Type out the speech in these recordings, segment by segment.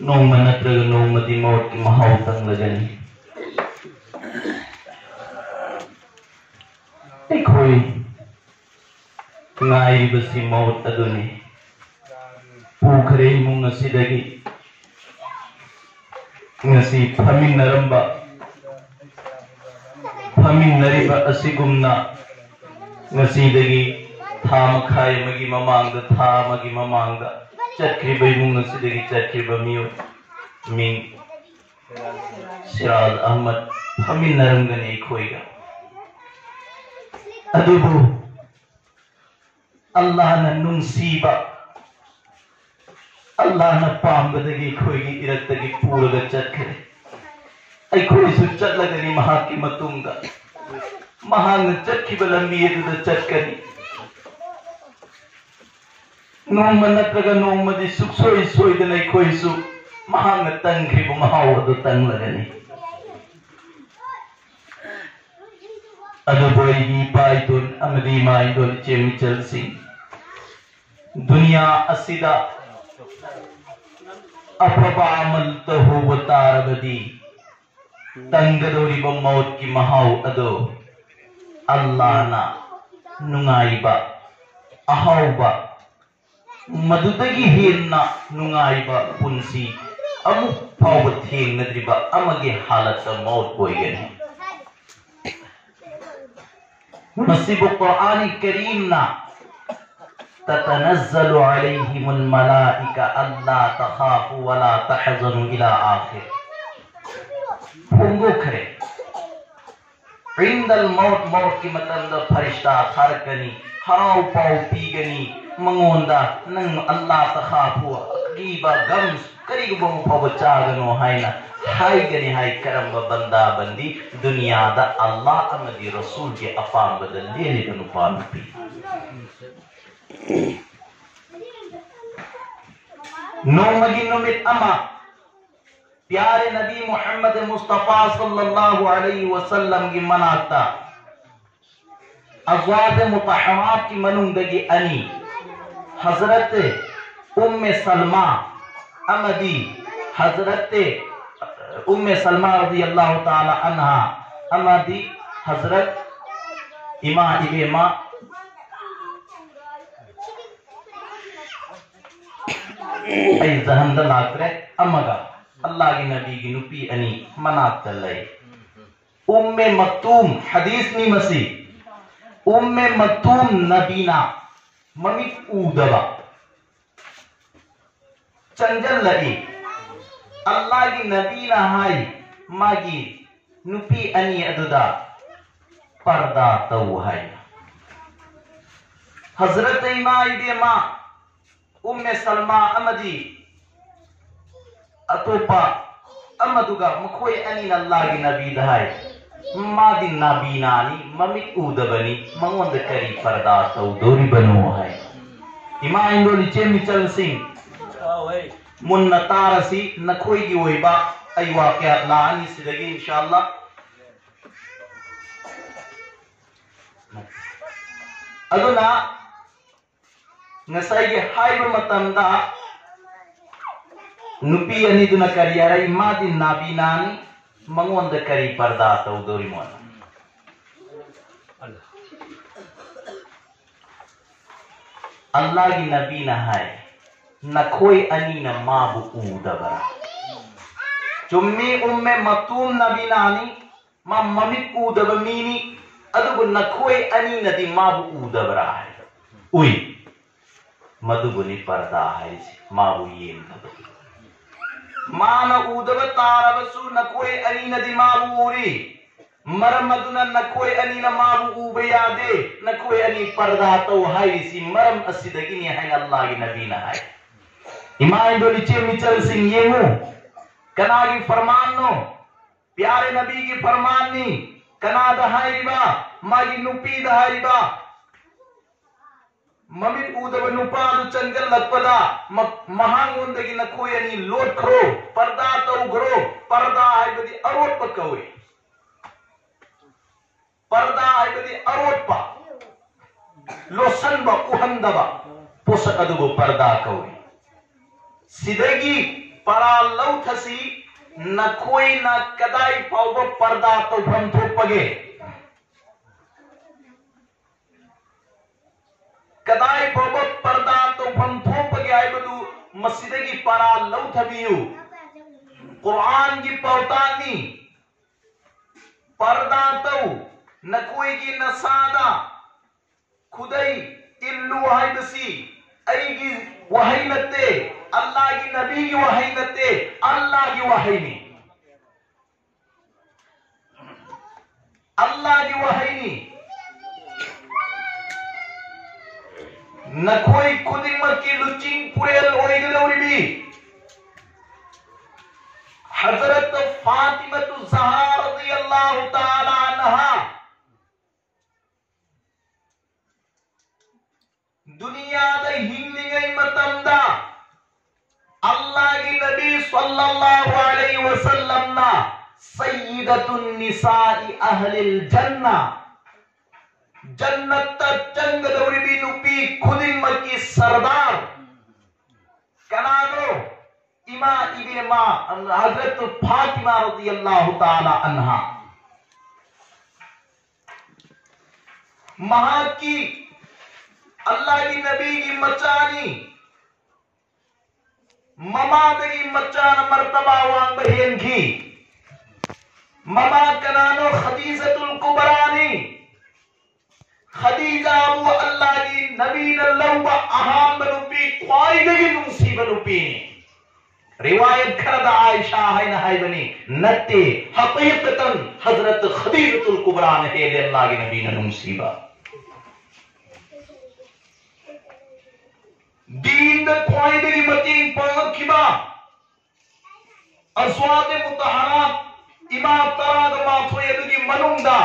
नोंमा नत्रग नोंमदी मौत की Mahav तंगलगनी एखोई ngai basi maut aduni pukhre imung asidagi ngasi phaminariba asigumna ngasidagi tha makhai magi mamangda tha magi mamangda chatkriba imung asidagi chatkriba miyo ming Siraj Ahmad phaminaramgani ekhoiga adubu Allah na nungsiba Allah na pambadagi khoigi irattagi puraga chatkare ai khoi su chatlagani mahaki matungda mahang chakkiba lambi eduda chatkani nongma natraga nongmadi suksoi soidana ai khoi su mahang tangribu mahaw adu tanglagani adu boy bi paitun amadi maidol chemichal sing दुनिया असिदा अफबा अमल तहु वतारगदी तंगदोरी मौत की महाव अदो अल्लाह ना नुंगाइबा अहावबा मदुदगी हेन्ना नुंगाइबा पुंसी अमुक फाव थेंगनद्रिबा अमगे हालत मौत बोयगनी नसीब कुरानी करीम ना ततनज़्ज़लु अलैहिमुल मलाइका अल्ला तखाफु वला तहज़नु इला आखिर फुंगो खरे इंदल मौत की मतलब फरिश्ता खरगनी हराव पाव पीगनी मंगोंदा नंग अल्लाह तखाफु कीबा गम करीबो पाव चागनो हायना हाय गनी हाय करम बंदा बंदी दुनिया दा अल्लाह अमदी रसूल के अपाम बदल लेने कनु पाम पी नोमगी नुमित अमा प्यारे नबी मोहम्मद मुस्तफा सल्लल्लाहु अलैहि वसल्लम की मनाता अज़वाज मुतहरात की मनुंदगी अनी हजरत उम्मे सलमा अमदी हजरत उम्मे सलमा रज़ियल्लाहु ताला अन्हा अमदी हजरत इमा इबेमा ऐ जहंद लाकरे अमगा अल्लाह की नबी की नुपी अनी मनात चलई उम्मे मक्तूम हदीस नी मसी उम्मे मक्तूम नबीना ममी ऊदवा चंजल लगी अल्लाह की नबीना हाई मागी नुपी अनी अदुदा पर्दा तऊ है हजरत इमा इबेमा उम्मे सलमा अमदी अतोपा अमदुगा मखोय अनी अल्लाह की नबी दहाय मादी नबी नानी ममित उदबनी मंगोंद करी पर्दा तौदोरी बनो है इमा इंदोली चेमिचल सिंह मुन्ना तारसी नखोय की ओइबा आई वाकया लानी सिदगी इंशाअल्लाह अदुना नसाई हाइबा मतंदा नुपी अनी दुना करियारा इमादी नाबी नानी मंगोंद करी पर्दा तौदोरी मोन अल्लाह की नबी ना है नखोई अनी न माबू ऊदबरा चुम्मी उम्मे मक्तूम नबी नानी मा ममित ऊदब मीनी अदुगु नखोई अनी नदी माबू ऊदबरा है उई मधुबनी पर्दा है माबू ये मान ऊदब तारबसु नखोय अनी नदी माबू उरी मरम मदुना नखोय अनी न माबू ऊबे यादे नखोय अनी पर्दा तो है सी मरम असिदगी ने है अल्लाह की नबी ना है इमाम डोली चे मिचल सिंह येमु कना की फरमान नो प्यारे नबी की फरमान नी कना दहाइबा मागी नुपी दहाइबा ममित ऊदब नुपादु चंगल लपदा महांगोंदगी नखोयनी लोट खरो पर्दा तो घरो पर्दा हाइबदी अरोट पकवे पर्दा हाइबदी अरोट पा लोसन बा उहंदबा पोसक अदुगो पर्दा कवे सिदगी para lauthasi nakoi na kadai pauba parda tawfam thopage kadai pauba parda tawfam thopage aibadu masidagi para lauthabiyu Quran ki pautani parda tau nakoi ki nasada khudai illu haibasi aigi wahay natte Allah की नबी की वही नते अल्लाह की वही नहीं अल्लाह की वही नहीं न कोई खुद की लुचिंग पुरेल ओइगलौरी भी हजरत फातिमतु ज़हरा रज़ियल्लाहु ताला अन्हा दुनिया दा हिंगलिंगै मतमदा अल्लाह की नबी सल्लल्लाहु अलैहि वसल्लम ना सय्यदतुन निसाई अहलिल जन्ना जन्नत चंग दौरी भी नुपी खुदिन मकी सरदार कनानो इमा इब्न मा हजरत फातिमा रज़ियल्लाहु ताला अन्हा महा की अल्लाह की नबी की मचानी ममादगी मचान मर्तबा वांग बहेन की ममा कनानो खदीजतुल कुबरानी खदीजा वो अल्लाह की नबी नल्लवा अहाम बनुपी क्वाइदगी नुसी बनुपी रिवायत करदा आयशा है ना है बनी नत्ते हकीकतन हजरत खदीजतुल कुबरा ने अल्लाह की नबी नुसीबा दीन द ख्वाइदगी मतीन पाखिबा अस्वाद मुतहरात इमाम तराद माथोयदगी मनुंदा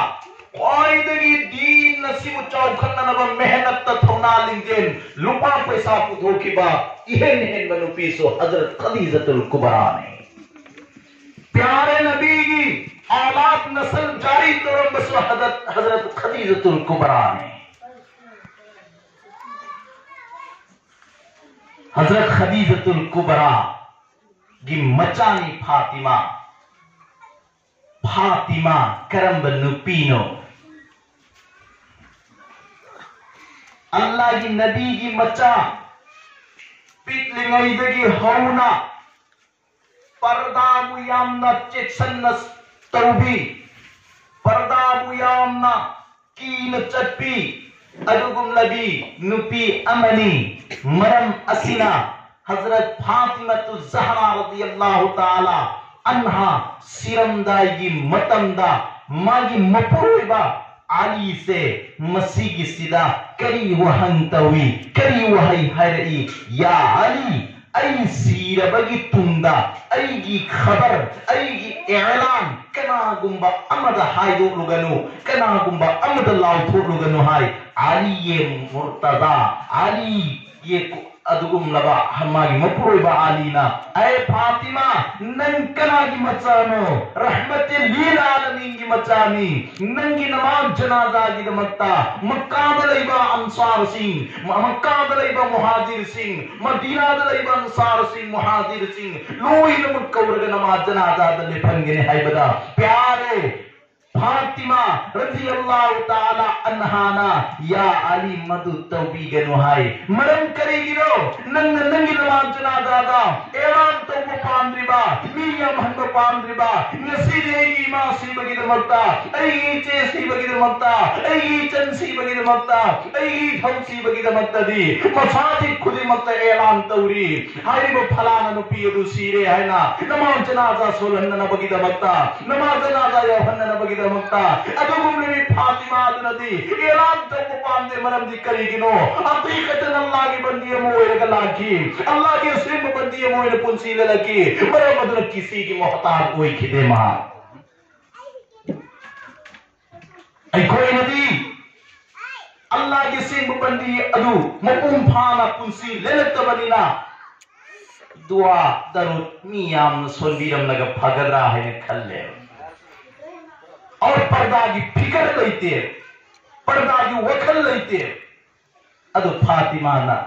ख्वाइदगी दीन नसीब चौखन्ननब मेहनत तथौना लिंजेन लुपा पैसा पुथोखिबा इहेन हेन बनुपीसो हजरत खदीजतुल कुबरा ने प्यारे नबी की औलाद नस्ल जारी तौर बसो हजरत खदीजतुल कुबरा ने हजरत खदीजतुल कुबरा की मचानी फातिमा फातिमा करम नुपीनो अल्लाह की नबी की मचा पितलिंगैदगी हौना पर्दा मुयामना चेक्सन्न तौबी पर्दा मुयामना कीन चप्पी अदुगुम नबी नुपी अमनी मरम असिना हजरत फातिमतु ज़हरा रज़ियल्लाहु ताला अन्हा सिरमदाई मतमदा मागी मपुरुबा आली से मसीह की सिदा करी वहंतवी करी वही हरी या अली आई सीरबगी तुंदा अईगी खबर अईगी ऐलान कना गुंबा अमद हायदो लुगनु कना गुंबा अमद लाउथो लुगनु हाय आली ये मुर्तजा आली ये अदुगुम लबा हमारी मपुरुबा आलीना ऐ फातिमा नंकना की मचानो रहमते लील आलमीन की मचानी नंगी नमाज जनाजा की दमत्ता मक्का दलैबा अंसार सिंह मक्का दलैबा मुहाजिर सिंह मदीना दलैबा अंसार सिंह मुहाजिर सिंह लोई नमकवर नमाज जनाजा दले फंगने है बदा प्यारे फातिमा रज़ियल्लाहु ताला अन्हाना या अली मदु तौबी गनुहाय मरम करेगी रो नंग नंगी नमाज जनाजा दा ऐलान तो पांद्रिबा मिया महंग पांद्रिबा नसीदेगी मासी बगिद मक्ता ऐ चेसी बगिद मक्ता ऐ चंसी बगिद मक्ता ऐ धौसी बगिद मक्ता दी मसाजिद खुदी मक्ता ऐलान तौरी हाय वो फलाना नु पियदु सीरे है ना नमाज जनाजा सोलन न बगिद मक्ता नमाज जनाजा यो हन्न न बगिद मक्ता अदुगुम नबी फातिमा नदी ऐलान तो पांदे मरम दी करेगिनो हकीकतन अल्लाह की बंदी मोए गलाकी अल्लाह की सिर्फ बंदी मोए पुंसी लकी मरम मदन किसी की मोहताज कोई खिदे मां ऐ कोई नदी अल्लाह की सिर्फ बंदी अदु मकुम फाना पुंसी लेलत बनिना दुआ दरुद मियाम सोनबीरम लगा फगदरा है खल्ले और पर्दा की फिकर लेते पर्दा की वखल लेते अदु फातिमा ना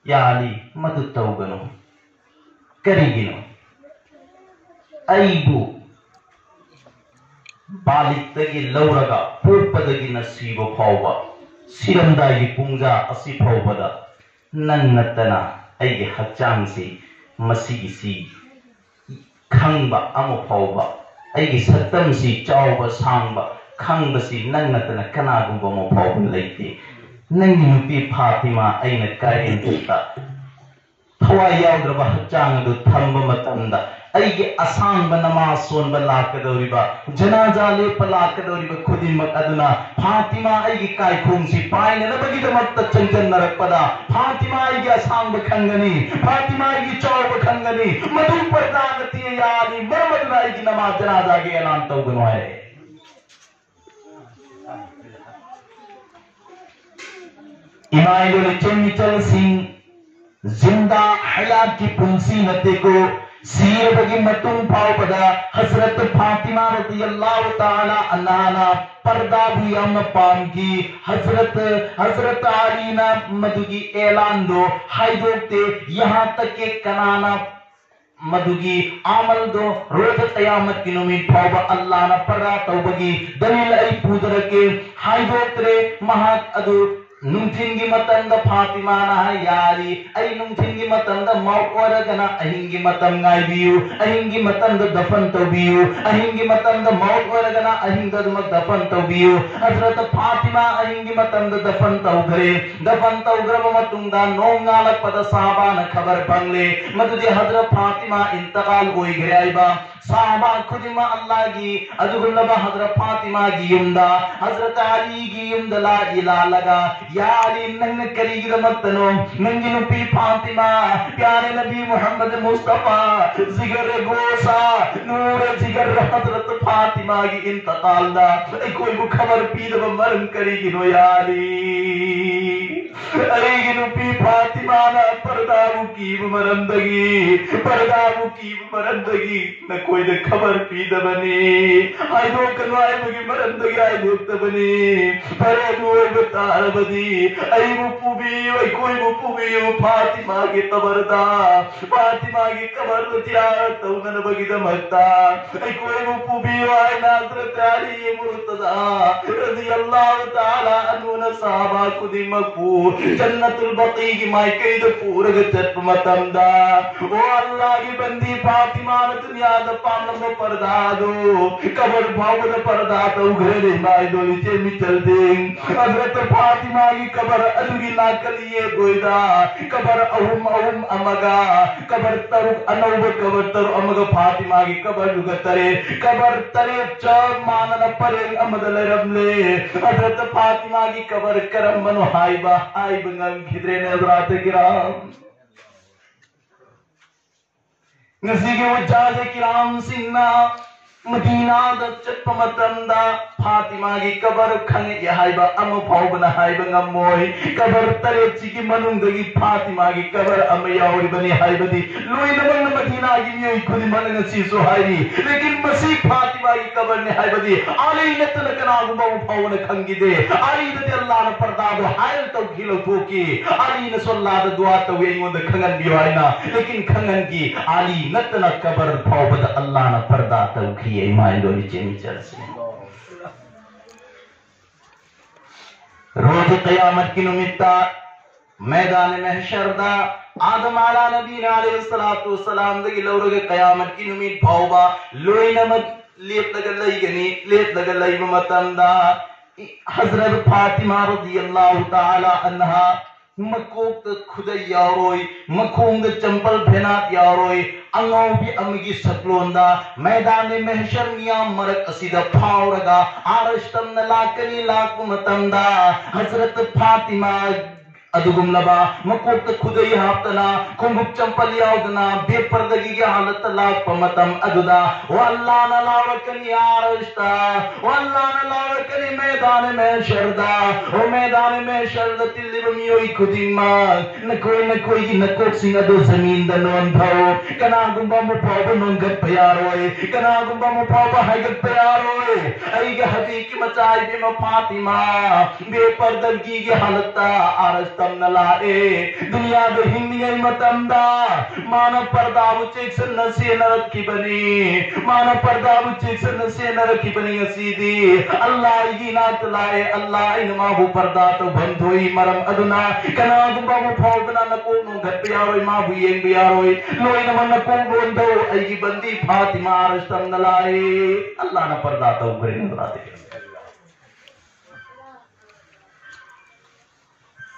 या अली मदु तौगनो करेगिनो अईबु बालिकदगी लौरगा पोपदगी नसीबो फावबा सिरमदाई पुंजा असि फावबदा नंग नतना अईगे हक्चांगसी मसीगिसी खंगबा अमो फावबा अईगे सत्तमसी चावबा सांगबा खंगबसी नंग नतना कनागुंबा मो फावबा लेते नंगी नुपी फातिमा अईना कायन तुता थवा याउद्रबा हक्चांग दु थंबा मतंदा अईगे असांग नमाज सोनबा लाकदौरिबा जनाजा लेपा लाकदौरिबा खुदिमक अदुना फातिमा अईगे कायखोंसी पाइननबगिदमक्ता चंजन्नरकपदा फातिमा अईगे असांग खंगनी फातिमा अईगे चौब खंगनी मधु पर्दागति यानी मरमदुना अईगे नमाज जनाजा गे ऐलान तौगनो है इमाइलोले चेमिचल सिंह जिंदा हयात की पुंसी नते को सीरबगी मतुम फावबदा हजरत फातिमा रज़ियल्लाहु ताला अन्हा पर्दा भी हम पाम की हजरत अली ना मधुगी ऐलान दो हाइदोते यहाँ तक के कनाना मधुगी आमल दो रोज कयामत की नुमीद फावबा अल्लाह ना पर्दा तौबगी दलील आई पूजर के हाइदोत्रे महा अदु नुंथिंगी मतंद फातिमा ना यारी आई नुंथिंगी मतंद मौकोरगना अहिंगी मतंग गायबियु अहिंगी मतंद दफन तौबियु अहिंगी मतंद मौकोरगना अहिंग दमक दफन तौबियु हजरत फातिमा अहिंगी मतंद दफन तौगरे दफन तौग्रब मतुंगा नोंगालक पद साहबा न खबर पंगले मदुदे हजरत फातिमा इंतकाल होई गरे आइबा साहबा खुदिमा अल्लाह की अजुगुल्लबा हजरत फातिमा की युमदा हजरत अली की युमदा ला इला लगा यारी नंग करीगी रमतनो नंगी नुपी फातिमा प्यारे नबी मोहम्मद मुस्तफा जिगर गोसा नूर जिगर हजरत फातिमा की इंतकाल दा कोई को खबर पीद मरम करीगी नो यारी अरेगी नुपी फातिमा ना पर्दाऊ की मरंदगी न कोई दे खबर पीद बनी आई दो कनवाए बगी मरंदगी आई दुक्त बनी परे दुए बतार बदी आई मुपुबी आई कोई मुपुबी फातिमा की कबरदा फातिमा की कबर तियारत तौनन बगी दमकता आई कोई मुपुबी आई नाज़रत अली मुर्तजा रज़ियल्लाहु ताला अन्हु न साहबा खुदी मकू जन्नतुल बकी की मायके द पूरग चट मतंदा ओ अल्लाह की बंदी फातिमा ने दुनिया द पामन में पर्दा दो कबर भाव द पर्दा तो घरे माय दो नीचे में चल दे हजरत फातिमा की कबर अलगी ना कलिए गोइदा कबर अहुम अमगा कबर तरुक अनौब कबर तरु अमगा फातिमा की कबर लुगतरे कबर तरे च मानन परे अमदल रमले हजरत फातिमा की कबर करम मनो हाइबा हाई बंगम खिदरे ने हजरात किराम नसी के वजाज किराम सिन्ना मदीना द चप्प मतंदा फातिमा की कबर खंगे यहाइबा अम फावबना हाइबा ngमोय कबर तरे चिकी मनुंगगी फातिमा की कबर अम यावरी बनी हाइबदी लोई नमन मदीना की मियोय खुदी मनंग सीसो हाइरी लेकिन मसी फातिमा की कबर ने हाइबदी आली नतन कना गुबा फावने खंगी दे आली दे अल्लाह ने पर्दा दो हायल तो खिलो ठोकी आली ने सल्ला द दुआ तो वे इंगोंद खंगन बिवाइना लेकिन खंगन की आली नतन कबर फावबद अल्लाह ने पर्दा तो ये माइंडो नीचे चल से रोज क़यामत की नुमित्ता मैदान महशर दा आदम आला नबी अलैहिस्सलातु वस्सलाम दगी लौरगे क़यामत की नुमित भावबा लोई नमक लेत लगल मतंदा हजरत फातिमा रज़ियल्लाहु ताला अन्हा मकोक खुदा यारोय मखोंग चंपल फेना यारोय अंगौबी अमगी सत्लोंदा मैदान महशर मिया मरक असीदा फावरगा आरस्तम न लाकनी लाक मतंदा हजरत फातिमा अदुगुमलबा मकोक खुदई हाप्तना कुंगुप चंपल याउदना बेपर्दगी की हालत लाक पमतम अदुदा वल्ला न लावकनी आरस्ता वल्ला न लावकनी मैदान में शरदा ओ मैदान में शरद तिल्लिब मियोई खुदिमा न कोई की नकोक सिंह अदु जमीन द नोन भाओ कना गुंबा मु पाव नोन गत प्यारोय कना गुंबा मु पाव हाइगत प्यारोय आई के हदी की मचाई बे फातिमा बेपर्दगी की हालत आरस्ता tamna lae dunya da hinni matanda mana parda bu cheksan nasi narat ki bani mana parda bu cheksan nasi narat ki bani asidi Allah yi na lae Allah in ma bu parda to bandhoi maram aduna kana gumba mu phawdana na ko no ghat piyaroi ma bu yeng piyaroi loi na man ko bondo ai ki bandi Fatima arshtam na lae Allah na parda to gre na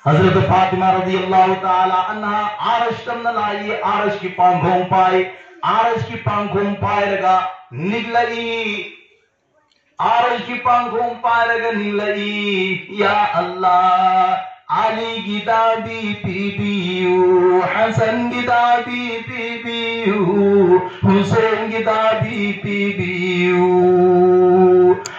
हजरत फातिमा रज़ियल्लाहु ताला अन्हा आरश तमन लाई आरश की पांखों पाए आरश की पांखों पाए लगा निगलई आरश की पांखों पाए लगा निगलई या अल्लाह Ali gidabi pibiu Hasan gidabi pibiu Hussein gidabi pibiu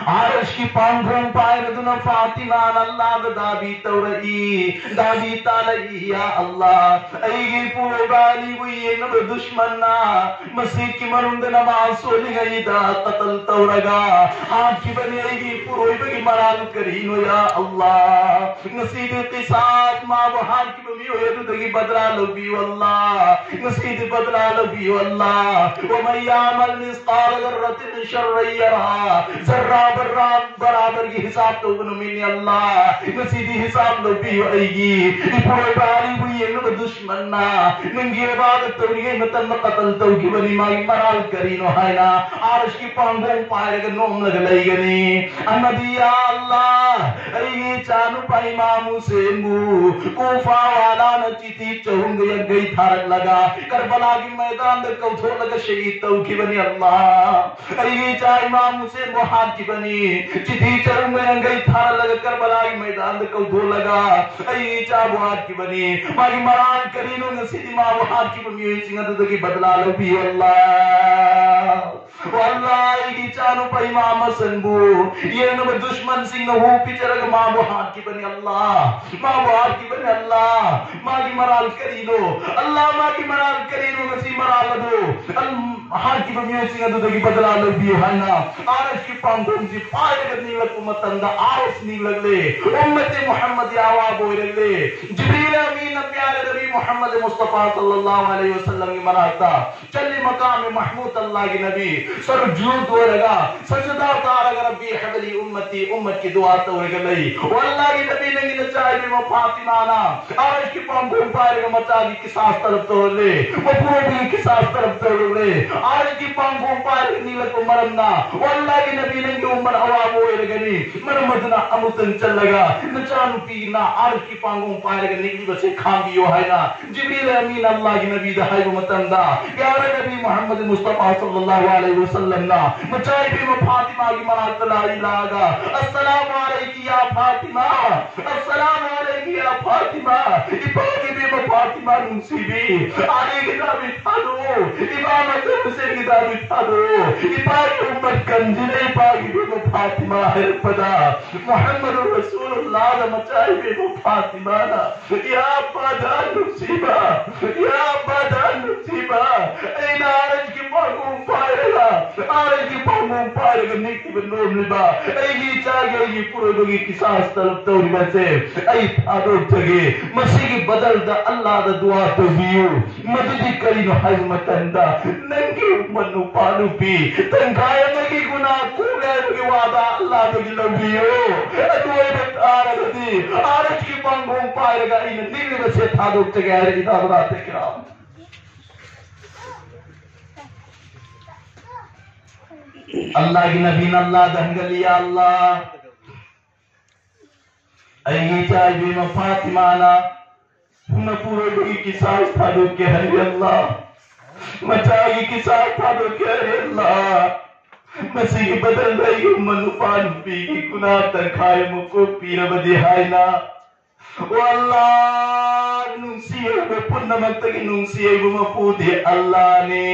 Arsh ki panghon pair duna Fatima Allah dabi tawrai dabi talai ya Allah aigi pure bali buye na dushmanna masjid ki marund namaz soli gai da qatl tawraga aap ki bani aigi pure bagi maral karino ya Allah nasib साथ माँ वहाँ की mummy हो तो दगी बदला लो भी अल्लाह नसीब बदला लो भी अल्लाह वो मैया मल मिस्काल ज़र्रतिन शर्रन यरहा ज़र्रा बर्रा बराबर की हिसाब तो बनो मिनी अल्लाह नसीब हिसाब लो भी आएगी पूरे बारी हुई है ना दुश्मन ना नंगे बात तो ये मतन कत्ल तो की बनी माई मराल करी नो है ना आरश की पांगों पाएगा नोम लग लेगनी अनबिया अल्लाह ये चानु पाई मामू से कूफा वाला न चिती चहुंग या गई थारक लगा करबला की मैदान में कौथो लगा शहीद तो की बनी अल्लाह अरे चाहे इमाम हुसैन वो हाथ की बनी चिती चहुंग या गई थारक लगा करबला की मैदान में कौथो लगा अरे चाहे वो हाथ की बनी मागी मरान करीनो नसीदी माँ वो हाथ की बनी हुई सिंह तो की बदला लो भी अल्लाह अल्लाह की चानो पर इमाम हसन बू ये न दुश्मन सिंह हो पिचरग माँ वो हाथ की बनी अल्लाह माँ बाप की बने अल्लाह माँ की मराल करी लो अल्लाह माँ की मराल करी लो नसी मराल दो हाथ की बमियों सिंह तो की बदला लो भी है ना आरश की पांखों से पाए करने लग मतंदा आरश नहीं लग ले उम्मत मोहम्मद आवा बोल ले जिब्रील अमीन प्यारे नबी मोहम्मद मुस्तफा सल्लल्लाहु अलैहि वसल्लम की मराता चले मकाम महमूद अल्लाह की नबी सर जुद हो लगा सजदा उतार रब्बी हबली उम्मती उम्मत की दुआ तो हो गई अल्लाह की नबी ने चाहे वो फातिमा ना आरश की पांखों पाएगा मचा की किसास तरफ तो ले वो पूरे भी किसास तरफ तो ले आरश की पांखों पाएगा नीलक को मरना अल्लाह की नबी ने उम्र अवाब हो गनी मरमदना अमुतन चल लगा नचान पीना आरश की पांखों पाएगा निकली बसे खांगी हो है ना जिब्रील अमीन अल्लाह की नबी दा है वो मतंदा प्यारे नबी मोहम्मद मुस्तफा सल्लल्लाहु अलैहि वसल्लम ना मचाई भी वो फातिमा की मरात लाई लागा अस्सलाम वालेकुम या फातिमा अस्सलाम वालेकुम या फातिमा इबाकी भी वो फातिमा मुसीबी आगे किताब उठा दो इमाम हुसैन किताब उठा दो इबाकी उम्मत कंजरे इबाकी भी वो फातिमा है पदा मोहम्मद रसूलुल्लाह दा मचाई भी वो फातिमा ना या बदन मुसीबा या बदन मुसीबा ऐन आरज की पांगों पाएगा आरज की पांगों पाएगा निकी बनोम लिबा ऐगी चागे ऐगी पूरे बगी किसास तरफ तो बसे ऐ थादो जगे मसीह की बदल दा अल्लाह दा दुआ तो बियो मददी करी नो हज मतंदा नंगे मनु पानु पी तंगाय मगी गुनाह कूले की वादा अल्लाह तो गिलबियो अदुए बता रदी आरज की पांगों पाएगा इन निगले बसे थादो जगे है इदा बात किराम अल्लाह की नबी अल्लाह दंगलिया अल्लाह ऐगी चाहिए मैं फातिमा ना मैं पूरे बगी की सास था दो के हरे अल्लाह मचागी की सास था दो के हरे अल्लाह मसीह बदल रही मनु पान पी की गुनाह तनखाए मुको पीर बदी हाय ना वो अल्लाह नुंसिए वो पुन्नमत की नुंसिए वो मपूदे अल्लाह ने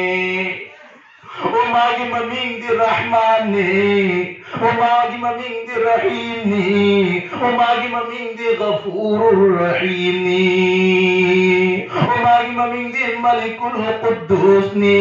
ओ मागी ममींग दी रहमान ने ओ मागी ममींग दी रहीम ने ओ मागी ममींग दी गफूर रहीम ने ओ मागी ममींग दी मलिकुल कुद्दूस ने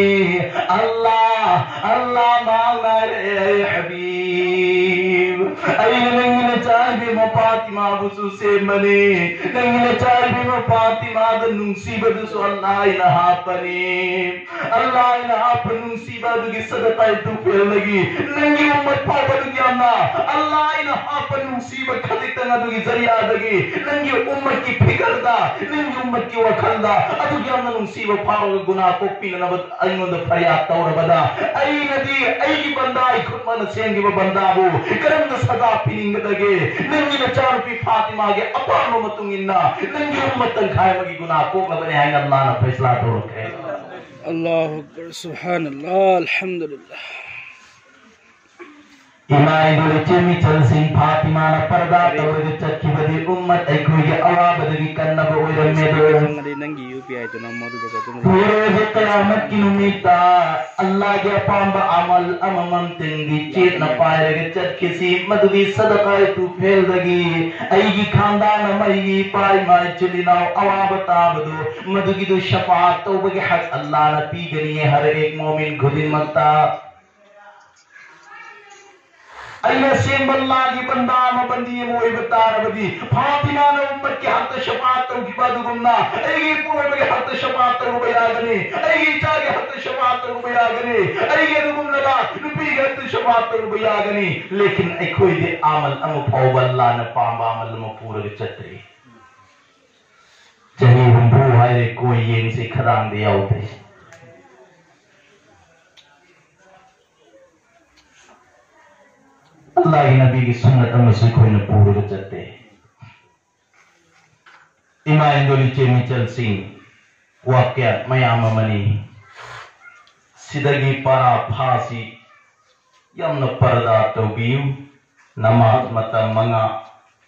अल्लाह अल्लाह मांगना रे हबीब ऐ नंगने ꯅꯆꯥꯏꯕꯦꯝꯃ ꯐꯥꯇꯤꯃꯥꯕꯨꯁꯨ ꯁꯦꯝꯕꯅꯤ ꯅꯪꯒꯤ ꯅꯆꯥꯏꯕꯦꯝꯃ ꯐꯥꯇꯤꯃꯥꯗ ꯅꯨꯡꯁꯤꯕꯗꯨꯁꯨ ꯑꯜꯂꯥꯍꯅ ꯍꯥꯞꯄꯅꯤ ꯑꯜꯂꯥꯍꯅ ꯍꯥꯞꯄ ꯅꯨꯡꯁꯤꯕ ꯑꯗꯨꯒꯤ ꯁꯗꯀꯥꯏ ꯇꯨꯐꯦꯜꯗꯒꯤ ꯅꯪꯒꯤ ꯎꯝꯃꯠ ꯐꯥꯎꯕꯗꯨꯒꯤ ꯌꯥꯝꯅ ꯑꯜꯂꯥꯍꯅ ꯍꯥꯞꯄ ꯅꯨꯡꯁꯤꯕ ꯈꯖꯤꯛꯇꯪ ꯑꯗꯨꯒꯤ ꯖꯔꯤꯌꯥꯗꯒꯤ ꯅꯪꯒꯤ उम्मत की फिकर दा नंगी उम्मत की वखल दा अदु यामना नुंसीबा फावगा गुनाह कोक्पिनब अइनोंद फरियाद तौरबदा अइनदी अइगी बंदा आई खुदमन सेंगिबा बंदाबु करम सजा पिनिंगदगे नंगी नचारुपी फातिमा गे अपाम मतुंगिन्ना नंगी उम्मत खायमगी गुनाह कोक्लबने हाय अल्लाह ना फैसला तौरखे अल्लाहु अकबर सुभानअल्लाह अल्हम्दुलिल्लाह इमाइदुल चेमी चलसिंग फातिमा ना पर्दा तौरगे चक्कीबदी उम्मत अइखोगे अवाबदगी कन्नब ओइरमेदो नंगी यूपीआई तो नम मदु का तुम रोज क़यामत की उम्मीदा अल्लाह के पांब अमल अममम तिंगी चेत न पाएगे चक्कीसी मदुगी सदकाए तू फेलदगी अइगी खानदान मइगी पाई माय चलिनाओ अवाबताबदो मदुगी दो शफाअत तौबगे हक अल्लाह न पीगनी हर एक मोमिन खुदिन मत्ता अल्लाह सेंबल्ला की बंदा मबंदी मोई बतारबदी फातिमा ने उम्मत के हक शफाअत तो की बादुगुमना एगी पूरे के हक शफाअत तो बयागने एगी चागे हक शफाअत तो बयागने एगी दुगुमला रुपी के हक शफाअत तो बयागने लेकिन एखोई दे अमल अम फौबल्ला ने पांबा अमल म पूरे चतरी जनी हम बू हाय कोई येन से खरांग दे आउते अल्लाह के नबी की सुन्नत में से कोई न पूरे चलते इमाम दोली मिचल सिंह वाक्य मयाम मनी सिदगी पारा फासी यमन पर्दा तौबियु नमाज मतम मंगा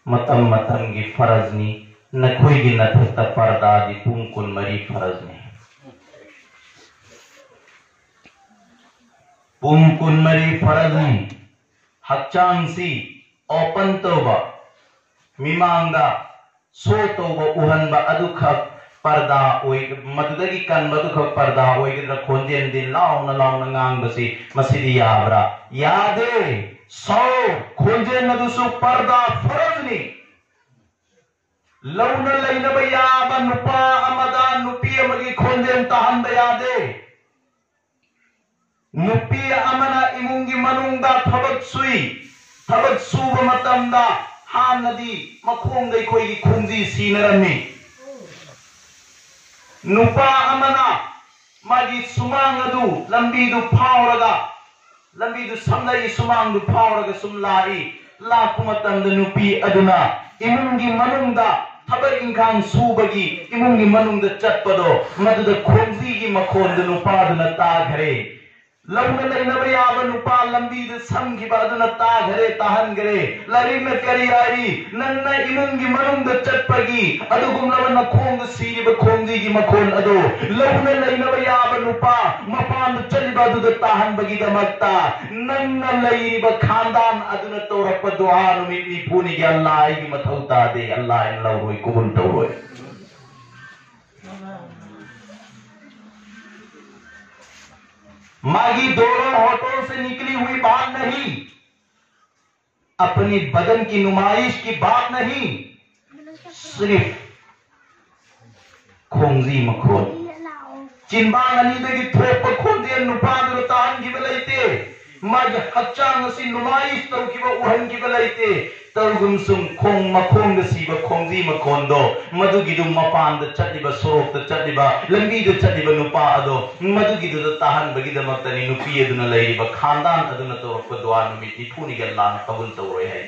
मतम मतम की फरजनी नखोई की नथत पर्दा दी पुंकुन मरी फरजनी पुंकुन मरी फरजनी हक्चांसी ओपन तोबा मिमांगा सो तोबा उहनबा अदुख पर्दा ओइ मदुदगी कन मदुख पर्दा ओइ गिद्र खोंजेन दिन लाउना ngangbasi masidi yabra yade सो खोंजेन नदुसु पर्दा फरजनी लौना लैनबा याबा नुपा अमदा नुपी अमगी खोंजेन ताहनबा यादे नुपी अमना इमुंगी मनुंगा थबक सुब मतमदा हानदी मखोंगै खोई खुंजी सीनरमी नुपा अमना मागी सुमांग अदु लंबीदु फावरगा लंबीदु समलाई सुमांग दु फावरगा सुमलाई लाकु मतमदा नुपी अदुना इमुंगी मनुंगा थबक इंखांग सुबगी इमुंगी मनुंगा चटपदो मदुदा खुंजी मखोंद नुपादुना ताघरे लौना लैनबा याबा नुपा लंबीद संगिबा अदुना ताघरे ताहनगरे लरिम करियारी नन्ना इमुंगी मनुंग चटपगी अदुगुमलबा नखोंग सीरिबा खोंजीगी मखोन अदो लौना लैनबा याबा नुपा मपान चलिबा अदुदा ताहनबगी दमक्ता नन्ना लैरिबा खानदान अदुना तौरप दुआ नुमित निफुनी गे अल्लाह की मथौता दे अल्लाह इन लौरोय कुबुल तौरोय मागी दोनों होठों से निकली हुई बात नहीं अपनी बदन की नुमाइश की बात नहीं सिर्फ खोंजी मखोन चिंबांग अनीदगी थोप खोंजे नुपाद तान की बलैते मागी हच्चांग सी नुमाइश तो की उहन की बलैते तौगुम सुम खोंग मखोंग सीबा खोंजी मखोंदो मदुगी दु मपान द चलिबा सोरोक द चलिबा लंबी द चलिबा नुपा अदो मदुगी दु ताहन बगी द मक्तनी नुपी अदुना लैरिबा खानदान अदुना तौरप दुआ नुमिति फुनी गे अल्लाह कबूल तौरोय है